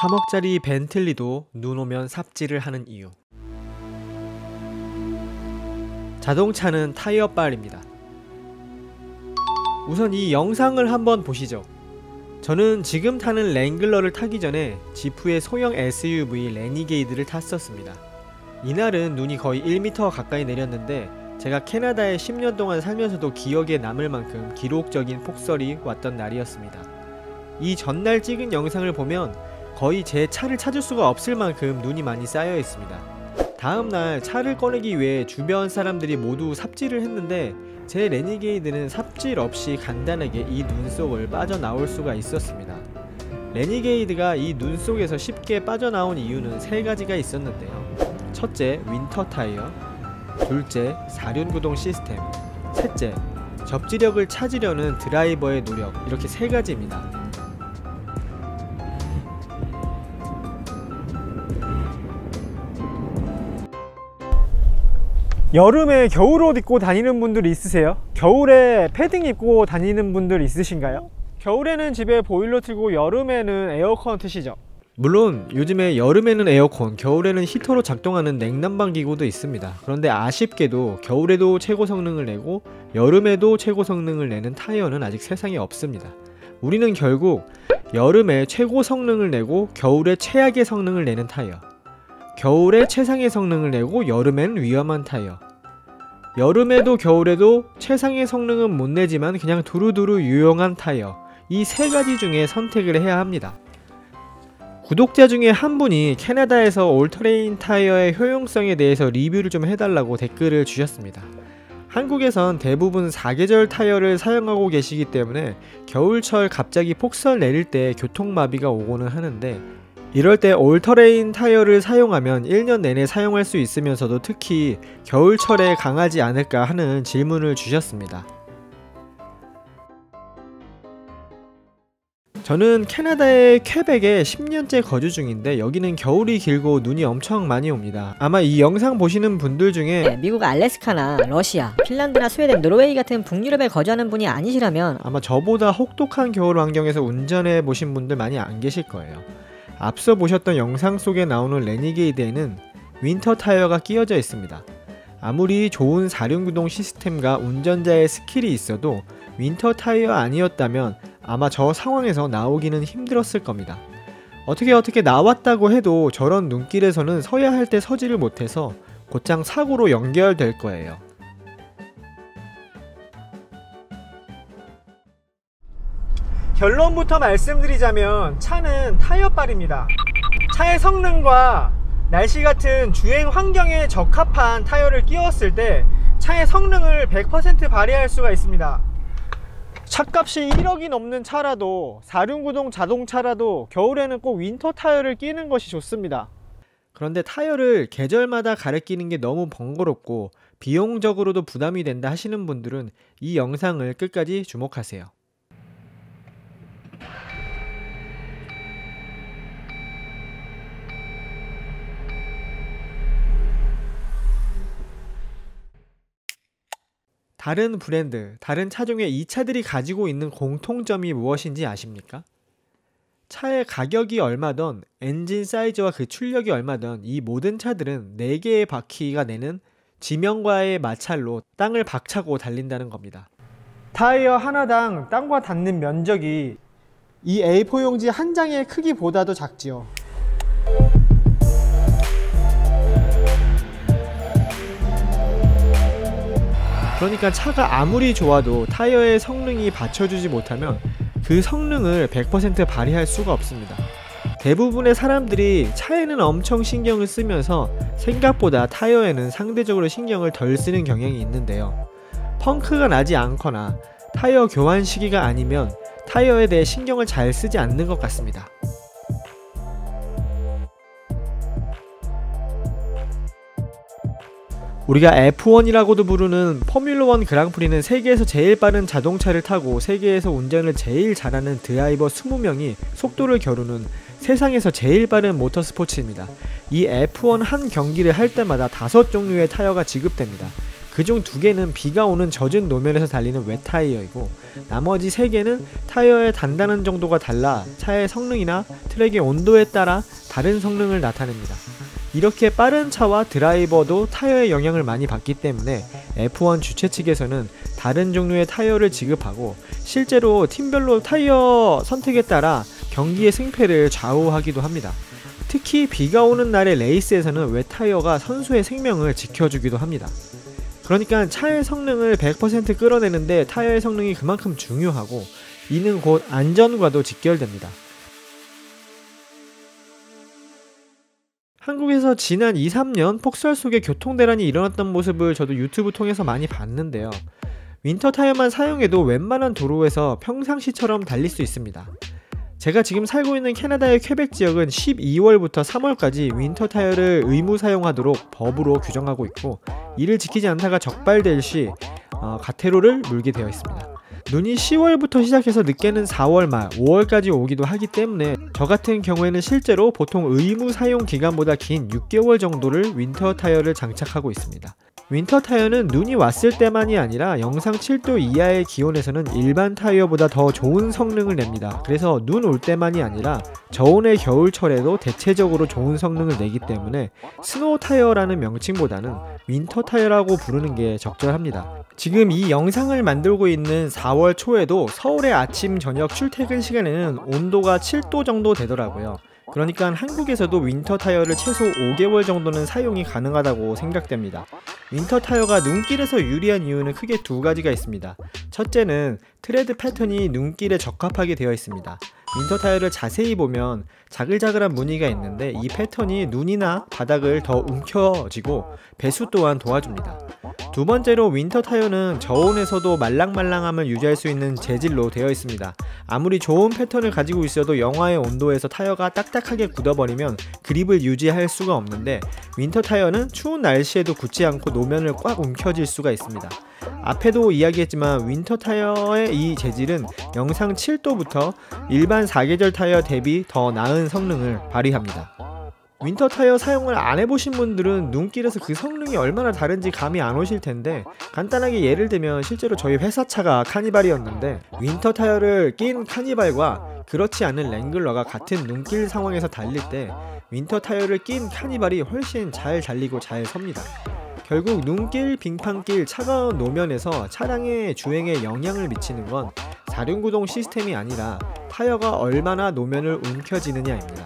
3억짜리 벤틀리도 눈 오면 삽질을 하는 이유. 자동차는 타이어빨입니다. 우선 이 영상을 한번 보시죠. 저는 지금 타는 랭글러를 타기 전에 지프의 소형 SUV 레니게이드를 탔었습니다. 이날은 눈이 거의 1m 가까이 내렸는데 제가 캐나다에 10년 동안 살면서도 기억에 남을 만큼 기록적인 폭설이 왔던 날이었습니다. 이 전날 찍은 영상을 보면 거의 제 차를 찾을 수가 없을 만큼 눈이 많이 쌓여 있습니다. 다음날 차를 꺼내기 위해 주변 사람들이 모두 삽질을 했는데 제 레니게이드는 삽질 없이 간단하게 이 눈 속을 빠져나올 수가 있었습니다. 레니게이드가 이 눈 속에서 쉽게 빠져나온 이유는 3가지가 있었는데요. 첫째, 윈터 타이어. 둘째, 사륜구동 시스템. 셋째, 접지력을 찾으려는 드라이버의 노력. 이렇게 3가지입니다. 여름에 겨울옷 입고 다니는 분들 있으세요? 겨울에 패딩 입고 다니는 분들 있으신가요? 겨울에는 집에 보일러 틀고 여름에는 에어컨 트시죠? 물론 요즘에 여름에는 에어컨, 겨울에는 히터로 작동하는 냉난방 기구도 있습니다. 그런데 아쉽게도 겨울에도 최고 성능을 내고 여름에도 최고 성능을 내는 타이어는 아직 세상에 없습니다. 우리는 결국 여름에 최고 성능을 내고 겨울에 최악의 성능을 내는 타이어, 겨울에 최상의 성능을 내고 여름엔 위험한 타이어, 여름에도 겨울에도 최상의 성능은 못 내지만 그냥 두루두루 유용한 타이어, 이 3가지 중에 선택을 해야 합니다. 구독자 중에 한 분이 캐나다에서 올터레인 타이어의 효용성에 대해서 리뷰를 좀 해달라고 댓글을 주셨습니다. 한국에선 대부분 4계절 타이어를 사용하고 계시기 때문에 겨울철 갑자기 폭설 내릴 때 교통마비가 오고는 하는데, 이럴 때 올터레인 타이어를 사용하면 1년 내내 사용할 수 있으면서도 특히 겨울철에 강하지 않을까 하는 질문을 주셨습니다. 저는 캐나다의 퀘벡에 10년째 거주 중인데 여기는 겨울이 길고 눈이 엄청 많이 옵니다. 아마 이 영상 보시는 분들 중에 미국 알래스카나 러시아, 핀란드나 스웨덴, 노르웨이 같은 북유럽에 거주하는 분이 아니시라면 아마 저보다 혹독한 겨울 환경에서 운전해 보신 분들 많이 안 계실 거예요. 앞서 보셨던 영상 속에 나오는 레니게이드에는 윈터 타이어가 끼워져 있습니다. 아무리 좋은 사륜구동 시스템과 운전자의 스킬이 있어도 윈터 타이어 아니었다면 아마 저 상황에서 나오기는 힘들었을 겁니다. 어떻게 나왔다고 해도 저런 눈길에서는 서야 할 때 서지를 못해서 곧장 사고로 연결될 거예요. 결론부터 말씀드리자면 차는 타이어빨입니다. 차의 성능과 날씨 같은 주행 환경에 적합한 타이어를 끼웠을 때 차의 성능을 100% 발휘할 수가 있습니다. 차값이 1억이 넘는 차라도, 사륜구동 자동차라도 겨울에는 꼭 윈터 타이어를 끼는 것이 좋습니다. 그런데 타이어를 계절마다 갈아 끼는 게 너무 번거롭고 비용적으로도 부담이 된다 하시는 분들은 이 영상을 끝까지 주목하세요. 다른 브랜드, 다른 차종의 이 차들이 가지고 있는 공통점이 무엇인지 아십니까? 차의 가격이 얼마던, 엔진 사이즈와 그 출력이 얼마던 이 모든 차들은 4개의 바퀴가 내는 지명과의 마찰로 땅을 박차고 달린다는 겁니다. 타이어 하나당 땅과 닿는 면적이 이 A4 용지 한 장의 크기보다도 작지요. 그러니까 차가 아무리 좋아도 타이어의 성능이 받쳐주지 못하면 그 성능을 100% 발휘할 수가 없습니다. 대부분의 사람들이 차에는 엄청 신경을 쓰면서 생각보다 타이어에는 상대적으로 신경을 덜 쓰는 경향이 있는데요. 펑크가 나지 않거나 타이어 교환 시기가 아니면 타이어에 대해 신경을 잘 쓰지 않는 것 같습니다. 우리가 F1이라고도 부르는 포뮬러1 그랑프리는 세계에서 제일 빠른 자동차를 타고 세계에서 운전을 제일 잘하는 드라이버 20명이 속도를 겨루는 세상에서 제일 빠른 모터스포츠입니다. 이 F1 한 경기를 할 때마다 5종류의 타이어가 지급됩니다. 그중 2개는 비가 오는 젖은 노면에서 달리는 웻 타이어이고 나머지 3개는 타이어의 단단한 정도가 달라 차의 성능이나 트랙의 온도에 따라 다른 성능을 나타냅니다. 이렇게 빠른 차와 드라이버도 타이어의 영향을 많이 받기 때문에 F1 주최 측에서는 다른 종류의 타이어를 지급하고 실제로 팀별로 타이어 선택에 따라 경기의 승패를 좌우하기도 합니다. 특히 비가 오는 날의 레이스에서는 웻 타이어가 선수의 생명을 지켜주기도 합니다. 그러니까 차의 성능을 100% 끌어내는데 타이어의 성능이 그만큼 중요하고 이는 곧 안전과도 직결됩니다. 한국에서 지난 2-3년 폭설 속에 교통대란이 일어났던 모습을 저도 유튜브 통해서 많이 봤는데요. 윈터 타이어만 사용해도 웬만한 도로에서 평상시처럼 달릴 수 있습니다. 제가 지금 살고 있는 캐나다의 퀘벡 지역은 12월부터 3월까지 윈터 타이어를 의무 사용하도록 법으로 규정하고 있고 이를 지키지 않다가 적발될 시 가태료를 물게 되어 있습니다. 눈이 10월부터 시작해서 늦게는 4월 말, 5월까지 오기도 하기 때문에 저 같은 경우에는 실제로 보통 의무 사용 기간보다 긴 6개월 정도를 윈터 타이어를 장착하고 있습니다. 윈터 타이어는 눈이 왔을 때만이 아니라 영상 7도 이하의 기온에서는 일반 타이어보다 더 좋은 성능을 냅니다. 그래서 눈 올 때만이 아니라 저온의 겨울철에도 대체적으로 좋은 성능을 내기 때문에 스노우 타이어라는 명칭보다는 윈터 타이어라고 부르는 게 적절합니다. 지금 이 영상을 만들고 있는 4월 초에도 서울의 아침 저녁 출퇴근 시간에는 온도가 7도 정도 되더라고요. 그러니까 한국에서도 윈터 타이어를 최소 5개월 정도는 사용이 가능하다고 생각됩니다. 윈터 타이어가 눈길에서 유리한 이유는 크게 2가지가 있습니다. 첫째는 트레드 패턴이 눈길에 적합하게 되어 있습니다. 윈터 타이어를 자세히 보면 자글자글한 무늬가 있는데 이 패턴이 눈이나 바닥을 더 움켜쥐고 배수 또한 도와줍니다. 2번째로 윈터 타이어는 저온에서도 말랑말랑함을 유지할 수 있는 재질로 되어 있습니다. 아무리 좋은 패턴을 가지고 있어도 영하의 온도에서 타이어가 딱딱하게 굳어버리면 그립을 유지할 수가 없는데 윈터 타이어는 추운 날씨에도 굳지 않고 노면을 꽉 움켜쥘 수가 있습니다. 앞에도 이야기했지만 윈터 타이어의 이 재질은 영상 7도부터 일반 사계절 타이어 대비 더 나은 성능을 발휘합니다. 윈터 타이어 사용을 안 해보신 분들은 눈길에서 그 성능이 얼마나 다른지 감이 안 오실 텐데 간단하게 예를 들면 실제로 저희 회사차가 카니발이었는데 윈터 타이어를 낀 카니발과 그렇지 않은 랭글러가 같은 눈길 상황에서 달릴 때 윈터 타이어를 낀 카니발이 훨씬 잘 달리고 잘 섭니다. 결국 눈길, 빙판길, 차가운 노면에서 차량의 주행에 영향을 미치는 건 사륜구동 시스템이 아니라 타이어가 얼마나 노면을 움켜쥐느냐입니다.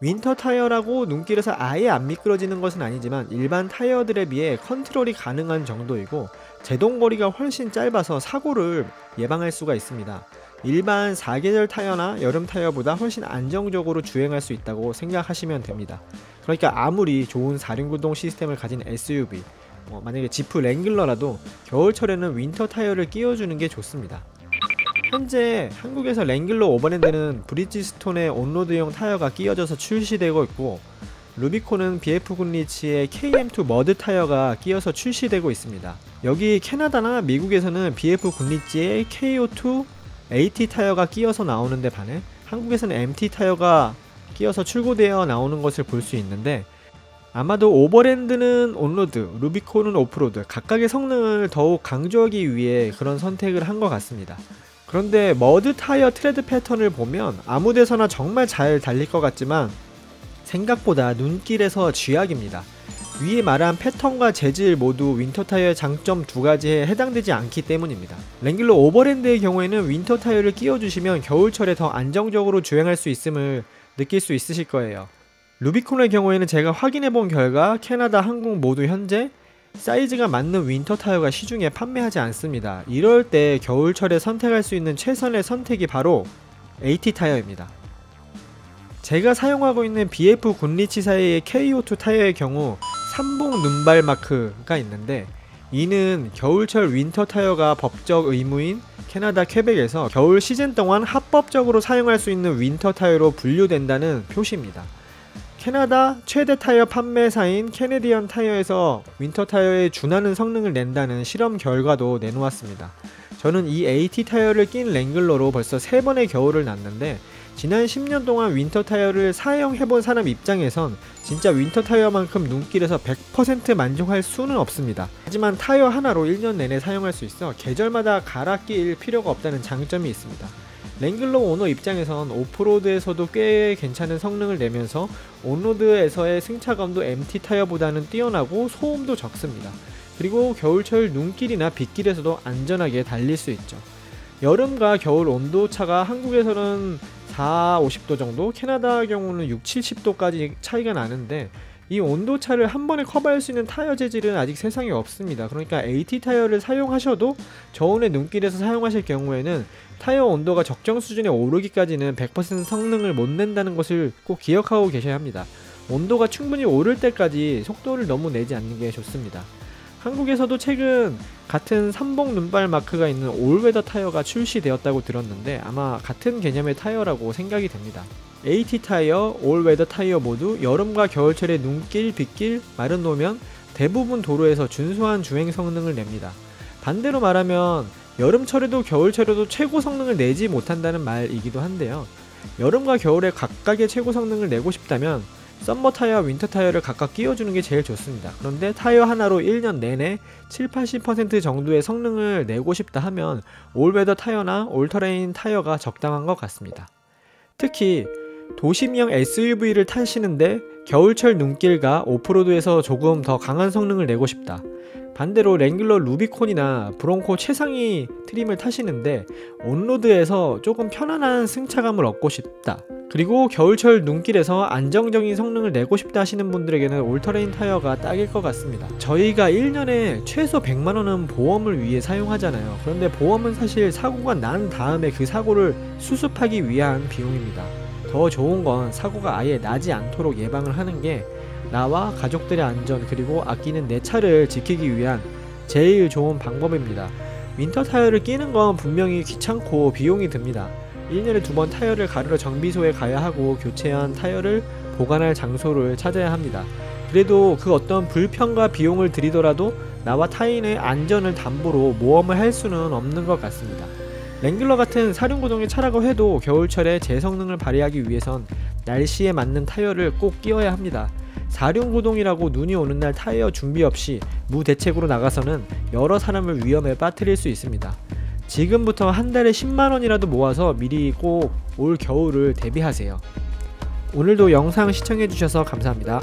윈터 타이어라고 눈길에서 아예 안 미끄러지는 것은 아니지만 일반 타이어들에 비해 컨트롤이 가능한 정도이고 제동거리가 훨씬 짧아서 사고를 예방할 수가 있습니다. 일반 사계절 타이어나 여름 타이어보다 훨씬 안정적으로 주행할 수 있다고 생각하시면 됩니다. 그러니까 아무리 좋은 사륜구동 시스템을 가진 SUV, 만약에 지프 랭글러라도 겨울철에는 윈터 타이어를 끼워주는 게 좋습니다. 현재 한국에서 랭글러 오버랜드는 브리지스톤의 온로드용 타이어가 끼워져서 출시되고 있고 루비콘은 BF 굿리치의 KM2 머드 타이어가 끼어서 출시되고 있습니다. 여기 캐나다나 미국에서는 BF 굿리치의 KO2 AT 타이어가 끼어서 나오는데 반해 한국에서는 MT 타이어가 끼어서 출고되어 나오는 것을 볼 수 있는데 아마도 오버랜드는 온로드, 루비콘은 오프로드 각각의 성능을 더욱 강조하기 위해 그런 선택을 한 것 같습니다. 그런데 머드 타이어 트레드 패턴을 보면 아무데서나 정말 잘 달릴 것 같지만 생각보다 눈길에서 쥐약입니다. 위에 말한 패턴과 재질 모두 윈터 타이어의 장점 2가지에 해당되지 않기 때문입니다. 랭글러 오버랜드의 경우에는 윈터 타이어를 끼워주시면 겨울철에 더 안정적으로 주행할 수 있음을 느낄 수 있으실 거예요. 루비콘의 경우에는 제가 확인해본 결과 캐나다, 한국 모두 현재 사이즈가 맞는 윈터 타이어가 시중에 판매하지 않습니다. 이럴 때 겨울철에 선택할 수 있는 최선의 선택이 바로 AT 타이어입니다. 제가 사용하고 있는 BF 굿리치사의 KO2 타이어의 경우 삼봉 눈발 마크가 있는데 이는 겨울철 윈터 타이어가 법적 의무인 캐나다 퀘벡에서 겨울 시즌 동안 합법적으로 사용할 수 있는 윈터 타이어로 분류된다는 표시입니다. 캐나다 최대 타이어 판매사인 캐네디언 타이어에서 윈터 타이어에 준하는 성능을 낸다는 실험 결과도 내놓았습니다. 저는 이 AT 타이어를 낀 랭글러로 벌써 3번의 겨울을 났는데 지난 10년 동안 윈터 타이어를 사용해본 사람 입장에선 진짜 윈터 타이어만큼 눈길에서 100% 만족할 수는 없습니다. 하지만 타이어 하나로 1년 내내 사용할 수 있어 계절마다 갈아 끼일 필요가 없다는 장점이 있습니다. 랭글러 오너 입장에선 오프로드에서도 꽤 괜찮은 성능을 내면서 온로드에서의 승차감도 MT 타이어보다는 뛰어나고 소음도 적습니다. 그리고 겨울철 눈길이나 빗길에서도 안전하게 달릴 수 있죠. 여름과 겨울 온도차가 한국에서는 40~50도 정도, 캐나다 경우는 60~70도까지 차이가 나는데 이 온도차를 한 번에 커버할 수 있는 타이어 재질은 아직 세상에 없습니다. 그러니까 AT 타이어를 사용하셔도 저온의 눈길에서 사용하실 경우에는 타이어 온도가 적정 수준에 오르기까지는 100% 성능을 못 낸다는 것을 꼭 기억하고 계셔야 합니다. 온도가 충분히 오를 때까지 속도를 너무 내지 않는 게 좋습니다. 한국에서도 최근 같은 삼봉 눈발 마크가 있는 올웨더 타이어가 출시되었다고 들었는데 아마 같은 개념의 타이어라고 생각이 됩니다. AT 타이어, 올웨더 타이어 모두 여름과 겨울철에 눈길, 빗길, 마른 노면 대부분 도로에서 준수한 주행 성능을 냅니다. 반대로 말하면 여름철에도 겨울철에도 최고 성능을 내지 못한다는 말이기도 한데요. 여름과 겨울에 각각의 최고 성능을 내고 싶다면 썸머 타이어와 윈터 타이어를 각각 끼워주는 게 제일 좋습니다. 그런데 타이어 하나로 1년 내내 70~80% 정도의 성능을 내고 싶다 하면 올웨더 타이어나 올터레인 타이어가 적당한 것 같습니다. 특히 도심형 SUV를 타시는데 겨울철 눈길과 오프로드에서 조금 더 강한 성능을 내고 싶다. 반대로 랭글러 루비콘이나 브롱코 최상위 트림을 타시는데 온로드에서 조금 편안한 승차감을 얻고 싶다. 그리고 겨울철 눈길에서 안정적인 성능을 내고 싶다 하시는 분들에게는 올터레인 타이어가 딱일 것 같습니다. 저희가 1년에 최소 100만원은 보험을 위해 사용하잖아요. 그런데 보험은 사실 사고가 난 다음에 그 사고를 수습하기 위한 비용입니다. 더 좋은 건 사고가 아예 나지 않도록 예방을 하는 게 나와 가족들의 안전 그리고 아끼는 내 차를 지키기 위한 제일 좋은 방법입니다. 윈터 타이어를 끼는 건 분명히 귀찮고 비용이 듭니다. 1년에 2번 타이어를 가르러 정비소에 가야 하고 교체한 타이어를 보관할 장소를 찾아야 합니다. 그래도 그 어떤 불편과 비용을 들이더라도 나와 타인의 안전을 담보로 모험을 할 수는 없는 것 같습니다. 랭글러 같은 사륜구동의 차라고 해도 겨울철에 제 성능을 발휘하기 위해선 날씨에 맞는 타이어를 꼭 끼워야 합니다. 사륜구동이라고 눈이 오는 날 타이어 준비 없이 무대책으로 나가서는 여러 사람을 위험에 빠뜨릴 수 있습니다. 지금부터 한 달에 10만원이라도 모아서 미리 꼭 올 겨울을 대비하세요. 오늘도 영상 시청해주셔서 감사합니다.